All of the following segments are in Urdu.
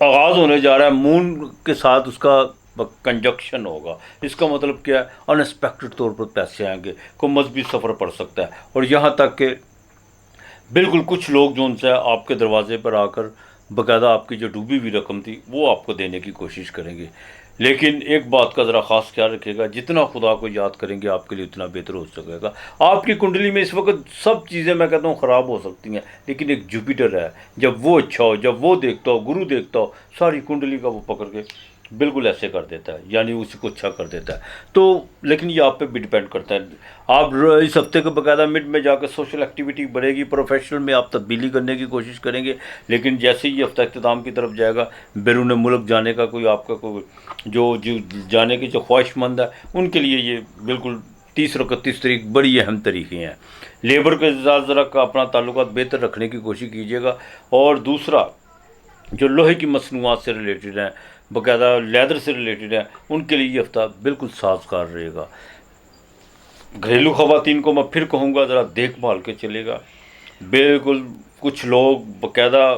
آغاز ہونے جا رہا ہے، مون کے ساتھ اس کا کنجکشن ہوگا۔ اس کا مطلب کیا ہے؟ ان ایکسپیکٹڈ طور پر پیسے آئیں گے، کوئی مذہبی سفر پڑ سکتا ہے، اور یہاں تک کہ بالکل کچھ لوگ جو ان سے آپ کے دروازے پر آ کر باقاعدہ آپ کی جو ڈوبی ہوئی رقم تھی وہ آپ کو دینے کی کوشش کریں گے۔ لیکن ایک بات کا ذرا خاص خیال رکھیے گا، جتنا خدا کو یاد کریں گے آپ کے لیے اتنا بہتر ہو سکے گا۔ آپ کی کنڈلی میں اس وقت سب چیزیں میں کہتا ہوں خراب ہو سکتی ہیں، لیکن ایک جوپیٹر ہے، جب وہ اچھا ہو، جب وہ دیکھتا ہو، گرو دیکھتا ہو، ساری کنڈلی کا وہ پکڑ کے بالکل ایسے کر دیتا ہے، یعنی اسی کو اچھا کر دیتا ہے۔ تو لیکن یہ آپ پہ بھی ڈپینڈ کرتا ہے۔ آپ اس ہفتے کے باقاعدہ مڈ میں جا کے سوشل ایکٹیویٹی بڑھے گی، پروفیشنل میں آپ تبدیلی کرنے کی کوشش کریں گے، لیکن جیسے ہی یہ ہفتہ اختتام کی طرف جائے گا، بیرون ملک جانے کا کوئی آپ کا کوئی جو جانے کی جو خواہش مند ہے ان کے لیے یہ بالکل 30 اور 31 تاریخ بڑی اہم تاریخیں ہیں۔ لیبر کے ساتھ ذرا اپنا تعلقات بہتر رکھنے کی کوشش کیجیے گا۔ اور دوسرا، جو لوہے کی مصنوعات سے ریلیٹڈ ہیں، باقاعدہ لیدر سے ریلیٹڈ ہیں، ان کے لیے یہ ہفتہ بالکل سازگار رہے گا۔ گھریلو خواتین کو میں پھر کہوں گا ذرا دیکھ بھال کے چلے گا۔ بالکل کچھ لوگ باقاعدہ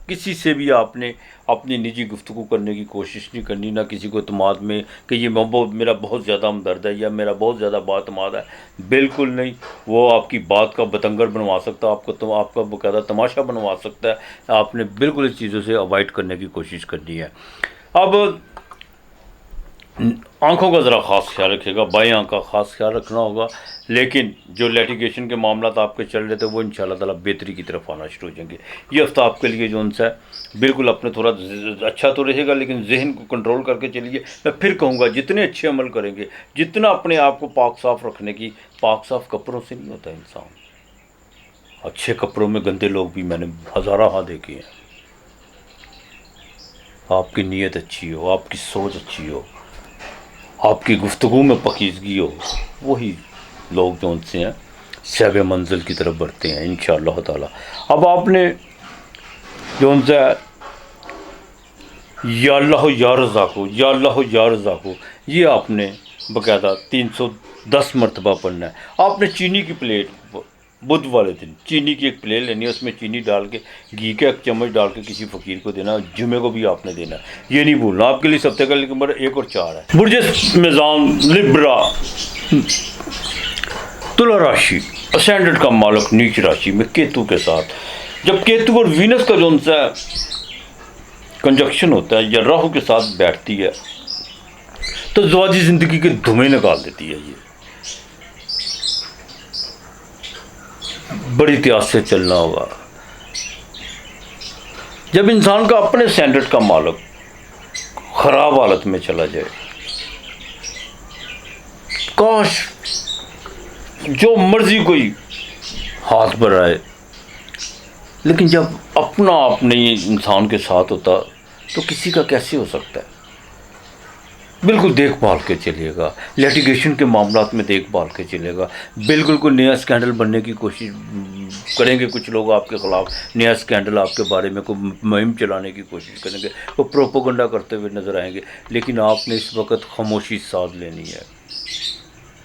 کسی سے بھی آپ نے اپنی نجی گفتگو کرنے کی کوشش نہیں کرنی، نہ کسی کو اعتماد میں کہ یہ میرا بہت زیادہ ہمدرد ہے یا میرا بہت زیادہ بااعتماد ہے، بالکل نہیں۔ وہ آپ کی بات کا بتنگڑ بنوا سکتا ہے، آپ کا باقاعدہ تماشا بنوا سکتا ہے۔ آپ نے بالکل اس چیزوں سے اوائڈ کرنے کی کوشش کرنی ہے۔ اب آنکھوں کا ذرا خاص خیال رکھیے گا، بائیں آنکھ کا خاص خیال رکھنا ہوگا، لیکن جو لیٹیگیشن کے معاملات آپ کے چل رہے تھے وہ انشاءاللہ تعالیٰ بہتری کی طرف آنا شروع ہو جائیں گے۔ یہ ہفتہ آپ کے لیے جو ان سے بالکل اپنے تھوڑا اچھا تو رہے گا، لیکن ذہن کو کنٹرول کر کے چلیے۔ میں پھر کہوں گا جتنے اچھے عمل کریں گے، جتنا اپنے آپ کو پاک صاف رکھنے کی، پاک صاف کپڑوں سے نہیں ہوتا انسان، اچھے کپڑوں میں گندے لوگ بھی میں نے ہزارہ ہاں دیکھے ہیں۔ آپ کی نیت اچھی ہو، آپ کی سوچ اچھی ہو، آپ کی گفتگو میں پاکیزگی ہو، وہی لوگ جو ان سے ہیں صحب منزل کی طرف بڑھتے ہیں انشاءاللہ تعالیٰ۔ اب آپ نے جو ان سے یا اللہ یا رزاق ہو، یا اللہ یا رزاق ہو، یہ آپ نے باقاعدہ 310 مرتبہ پڑھنا ہے۔ آپ نے چینی کی پلیٹ بدھ والے دن چینی کی ایک پلیٹ لینی ہے، اس میں چینی ڈال کے گھی کا ایک چمچ ڈال کے کسی فقیر کو دینا، جمعے کو بھی آپ نے دینا ہے، یہ نہیں بھولنا۔ آپ کے لیے ہفتے کا نمبر 1 اور 4 ہے۔ برج میزان لبرا، تلا راشی، اسینڈنٹ کا مالک نیچ راشی میں کیتو کے ساتھ، جب کیتو اور وینس کا جو ان سے کنجکشن ہوتا ہے یا راہو کے ساتھ بیٹھتی ہے تو زواجی زندگی کے دھویں نکال دیتی ہے۔ یہ بڑی احتیاط سے چلنا ہوگا۔ جب انسان کا اپنے سینڈرڈ کا مالک خراب حالت میں چلا جائے، کاش جو مرضی کوئی ہاتھ پر آئے، لیکن جب اپنا آپ نہیں انسان کے ساتھ ہوتا تو کسی کا کیسے ہو سکتا ہے؟ بالکل دیکھ بھال کے چلیے گا، لیٹیگیشن کے معاملات میں دیکھ بھال کے چلے گا۔ بالکل کوئی نیا اسکینڈل بننے کی کوشش کریں گے، کچھ لوگ آپ کے خلاف نیا اسکینڈل آپ کے بارے میں کوئی مہم چلانے کی کوشش کریں گے، وہ پروپوگنڈا کرتے ہوئے نظر آئیں گے، لیکن آپ نے اس وقت خاموشی ساتھ لینی ہے۔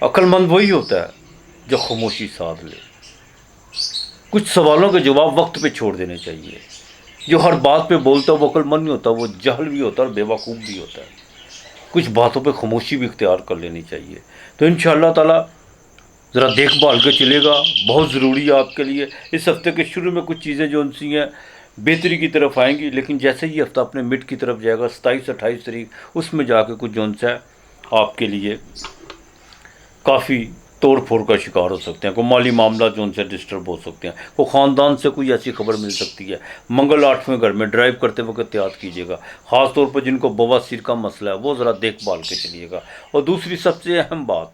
عقل مند وہی ہوتا ہے جو خاموشی ساتھ لے۔ کچھ سوالوں کے جواب وقت پہ چھوڑ دینے چاہیے۔ جو ہر بات پہ بولتا ہے وہ عقل مند نہیں ہوتا، وہ جہل بھی ہوتا ہے اور بیوقوف بھی ہوتا ہے۔ کچھ باتوں پہ خاموشی بھی اختیار کر لینی چاہیے۔ تو انشاءاللہ تعالیٰ ذرا دیکھ بھال کے چلے گا، بہت ضروری ہے آپ کے لیے۔ اس ہفتے کے شروع میں کچھ چیزیں جو ان سی ہیں بہتری کی طرف آئیں گی، لیکن جیسے ہی ہفتہ اپنے مڈ کی طرف جائے گا 27-28 تاریخ، اس میں جا کے کچھ جو ان سے آپ کے لیے کافی توڑ پھوڑ کا شکار ہو سکتے ہیں، کوئی مالی معاملات جو ان سے ڈسٹرب ہو سکتے ہیں، کوئی خاندان سے کوئی ایسی خبر مل سکتی ہے۔ منگل 8ویں گھر میں، ڈرائیو کرتے وقت احتیاط کیجیے گا، خاص طور پر جن کو بواسیر کا مسئلہ ہے وہ ذرا دیکھ بھال کے چلیے گا۔ اور دوسری سب سے اہم بات،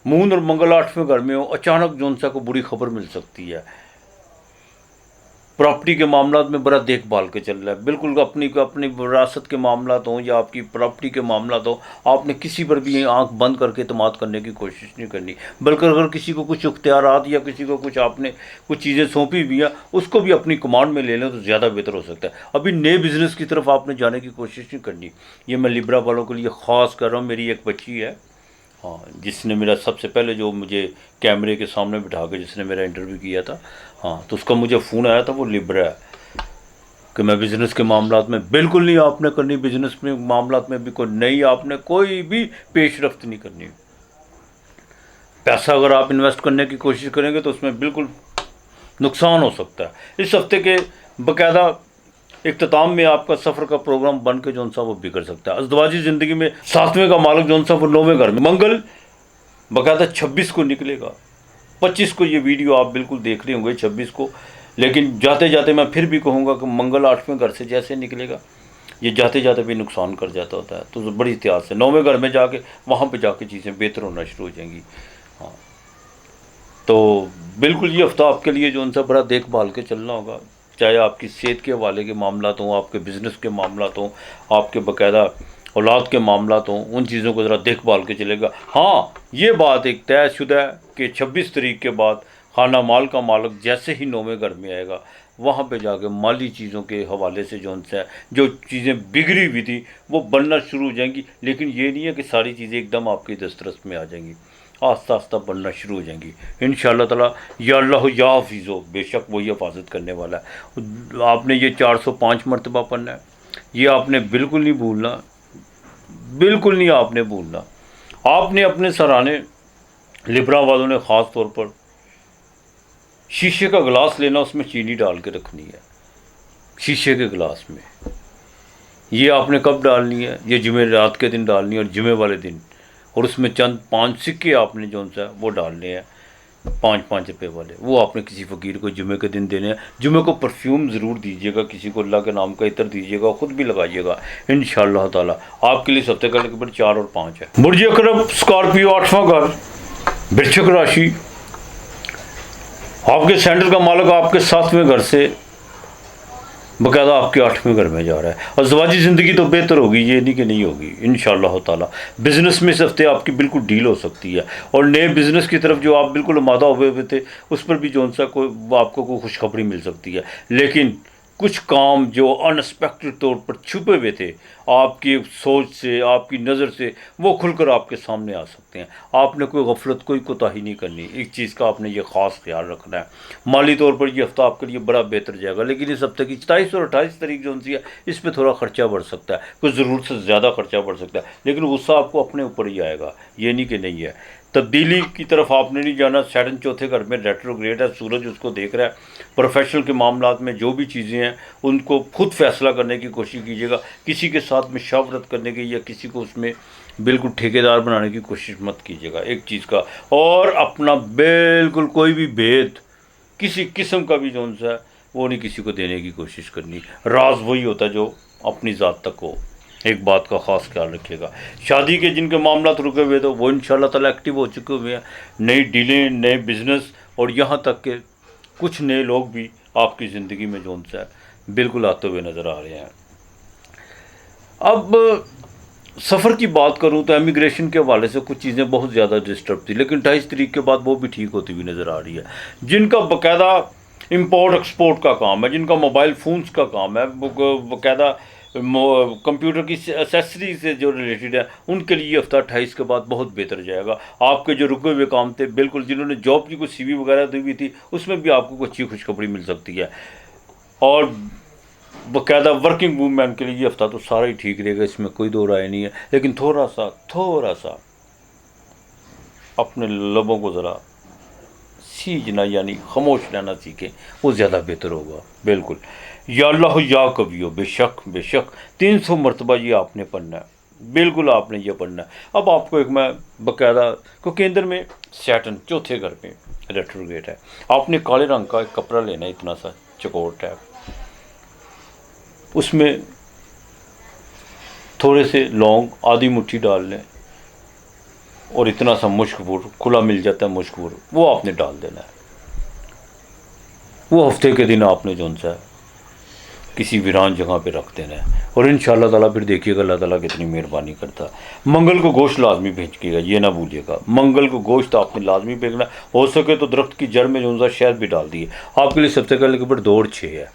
مون اور منگل 8ویں گھر میں ہو، اچانک جو ان سے کو بری خبر مل سکتی ہے۔ پراپرٹی کے معاملات میں بڑا دیکھ بھال کے چل رہا ہے، بالکل اپنی وراثت کے معاملات ہوں یا آپ کی پراپرٹی کے معاملات ہوں، آپ نے کسی پر بھی آنکھ بند کر کے اعتماد کرنے کی کوشش نہیں کرنی، بلکہ اگر کسی کو کچھ اختیارات یا کسی کو کچھ آپ نے کچھ چیزیں سونپی بھی ہیں، اس کو بھی اپنی کمانڈ میں لے لیں تو زیادہ بہتر ہو سکتا ہے۔ ابھی نئے بزنس کی طرف آپ نے جانے کی کوشش نہیں کرنی، یہ میں لیبرا والوں کے لیے خاص کر رہا ہوں۔ میری ایک بچی ہے، ہاں، جس نے میرا سب سے پہلے جو مجھے کیمرے کے سامنے بٹھا کے جس نے میرا انٹرویو کیا تھا، ہاں، تو اس کا مجھے فون آیا تھا، وہ لیبرا ہے، کہ میں بزنس کے معاملات میں بالکل نہیں آپ نے کرنی، بزنس میں معاملات میں بھی کوئی نہیں، آپ نے کوئی بھی پیش رفت نہیں کرنی۔ پیسہ اگر آپ انویسٹ کرنے کی کوشش کریں گے تو اس میں بالکل نقصان ہو سکتا ہے۔ اس ہفتے کے باقاعدہ اختتام میں آپ کا سفر کا پروگرام بن کے جون سا وہ بگڑ سکتا ہے۔ ازدواجی زندگی میں 7ویں کا مالک جون سا وہ 9ویں گھر میں، منگل باقاعدہ 26 کو نکلے گا۔ 25 کو یہ ویڈیو آپ بالکل دیکھ رہے ہوں گے، 26 کو، لیکن جاتے جاتے میں پھر بھی کہوں گا کہ منگل 8ویں گھر سے جیسے نکلے گا یہ جاتے جاتے بھی نقصان کر جاتا ہوتا ہے، تو بڑی احتیاط سے 9ویں گھر میں جا کے وہاں پہ جا کے چیزیں بہتر ہونا شروع ہو جائیں گی۔ ہاں، تو بالکل یہ ہفتہ آپ کے لیے جو ان سے بڑا دیکھ بھال کے چلنا ہوگا، چاہے آپ کی صحت کے حوالے کے معاملات ہوں، آپ کے بزنس کے معاملات ہوں، آپ کے باقاعدہ اولاد کے معاملات ہوں، ان چیزوں کو ذرا دیکھ بھال کے چلے گا۔ ہاں، یہ بات ایک طے شدہ ہے کہ 26 تاریخ کے بعد خانہ مال کا مالک جیسے ہی 9ویں گھر میں آئے گا، وہاں پہ جا کے مالی چیزوں کے حوالے سے جو چیزیں بگڑی ہوئی تھی وہ بننا شروع ہو جائیں گی، لیکن یہ نہیں ہے کہ ساری چیزیں ایک دم آپ کی دسترس میں آ جائیں گی، آہستہ آہستہ بننا شروع ہو جائیں گی انشاءاللہ تعالیٰ۔ یا اللہ یا حافظ ہو، بے شک وہی حفاظت کرنے والا ہے۔ آپ نے یہ 405 مرتبہ پڑھنا ہے، یہ آپ نے بالکل نہیں بھولنا، بالکل نہیں آپ نے بھولنا۔ آپ نے اپنے سرانے لبرا والوں نے خاص طور پر شیشے کا گلاس لینا، اس میں چینی ڈال کے رکھنی ہے، شیشے کے گلاس میں۔ یہ آپ نے کب ڈالنی ہے؟ یہ جمعرات کے دن ڈالنی ہے، اور جمعے والے دن، اور اس میں چند 5 سکے آپ نے جو ہے وہ ڈالنے ہیں، 5 روپے والے، وہ آپ نے کسی فقیر کو جمعے کے دن دینے ہیں۔ جمعے کو پرفیوم ضرور دیجیے گا، کسی کو اللہ کے نام کا عطر دیجیے گا، خود بھی لگائیے گا انشاءاللہ تعالیٰ۔ آپ کے لیے ہفتے کا نمبر 4 اور 5 ہے۔ برج اکرم اسکارپیو 8واں گھر، برچک راشی، آپ کے سینڈل کا مالک آپ کے 7ویں گھر سے باقاعدہ آپ کے 8ویں گھر میں جا رہا ہے۔ اور ازدواجی زندگی تو بہتر ہوگی، یہ نہیں کہ نہیں ہوگی انشاءاللہ تعالیٰ۔ بزنس میں اس ہفتے آپ کی بالکل ڈیل ہو سکتی ہے، اور نئے بزنس کی طرف جو آپ بالکل آمادہ ہوئے تھے اس پر بھی جو سا کوئی آپ کو کوئی خوشخبری مل سکتی ہے، لیکن کچھ کام جو انسپیکٹڈ طور پر چھپے ہوئے تھے آپ کی سوچ سے، آپ کی نظر سے، وہ کھل کر آپ کے سامنے آ سکتے ہیں۔ آپ نے کوئی غفلت، کوئی کوتاہی نہیں کرنی، ایک چیز کا آپ نے یہ خاص خیال رکھنا ہے۔ مالی طور پر یہ ہفتہ آپ کے لیے بڑا بہتر جائے گا، لیکن اس ہفتے کی 27 اور 28 تاریخ جو سی ہے اس پہ تھوڑا خرچہ بڑھ سکتا ہے، کچھ ضرورت سے زیادہ خرچہ بڑھ سکتا ہے، لیکن غصہ آپ کو اپنے اوپر ہی آئے گا، یہ نہیں کہ نہیں ہے۔ تبدیلی کی طرف آپ نے نہیں جانا۔ سیٹرن 4تھے گھر میں ریٹروگریڈ ہے، سورج اس کو دیکھ رہا ہے۔ پروفیشنل کے معاملات میں جو بھی چیزیں ہیں ان کو خود فیصلہ کرنے کی کوشش کیجیے گا، کسی کے ساتھ مشاورت کرنے کی یا کسی کو اس میں بالکل ٹھیکیدار بنانے کی کوشش مت کیجیے گا ایک چیز کا۔ اور اپنا بالکل کوئی بھی بھید کسی قسم کا بھی جو ہے وہ نہیں کسی کو دینے کی کوشش کرنی۔ راز وہی ہوتا ہے جو اپنی ذات تک ہو، ایک بات کا خاص خیال رکھیے گا۔ شادی کے جن کے معاملات رکے ہوئے تو وہ انشاءاللہ تعالیٰ ایکٹیو ہو چکے ہوئے ہیں، نئی ڈیلیں، نئے بزنس، اور یہاں تک کہ کچھ نئے لوگ بھی آپ کی زندگی میں جو ہے بالکل آتے ہوئے نظر آ رہے ہیں۔ اب سفر کی بات کروں تو امیگریشن کے حوالے سے کچھ چیزیں بہت زیادہ ڈسٹرب تھی، لیکن 28 تاریخ کے بعد وہ بھی ٹھیک ہوتی ہوئی نظر آ رہی ہے۔ جن کا باقاعدہ امپورٹ ایکسپورٹ کا کام ہے، جن کا موبائل فونز کا کام ہے، باقاعدہ کمپیوٹر کی ایسیسری سے جو ریلیٹڈ ہے، ان کے لیے یہ ہفتہ 28 کے بعد بہت بہتر جائے گا۔ آپ کے جو رکے ہوئے کام تھے، بالکل جنہوں نے جاب کی کوئی CV وغیرہ دی ہوئی تھی، اس میں بھی آپ کو کوئی اچھی خوشخبری مل سکتی ہے۔ اور باقاعدہ ورکنگ وومین کے لیے یہ ہفتہ تو سارا ہی ٹھیک رہے گا، اس میں کوئی دو رائے نہیں ہے، لیکن تھوڑا سا اپنے لبوں کو ذرا سیجنا یعنی خاموش رہنا سیکھیں، وہ زیادہ بہتر ہوگا۔ بالکل یا اللہ یا کبھی ہو، بے شک 300 مرتبہ یہ آپ نے پڑھنا ہے، بالکل آپ نے یہ پڑھنا ہے۔ اب آپ کو ایک میں باقاعدہ کو کیندر میں سیٹرن 4تھے گھر میں ریٹروگریڈ ہے، آپ نے کالے رنگ کا ایک کپڑا لینا ہے، اتنا سا چکور ٹائپ، اس میں تھوڑے سے لونگ آدھی مٹھی ڈال لیں، اور اتنا سا مشک پور کھلا مل جاتا ہے مشک پور، وہ آپ نے ڈال دینا ہے۔ وہ ہفتے کے دن آپ نے جو ہے کسی ویران جگہ پہ رکھ دینا ہے، اور انشاءاللہ تعالیٰ پھر دیکھیے گا اللہ تعالیٰ کتنی مہربانی کرتا ہے۔ منگل کو گوشت لازمی بھیجیے گا، یہ نہ بھولیے گا، منگل کو گوشت آپ نے لازمی بھیجنا، ہو سکے تو درخت کی جڑ میں جو شہد بھی ڈال دیے۔ آپ کے لیے سب سے پہلے نمبر 2 اور 6 ہے۔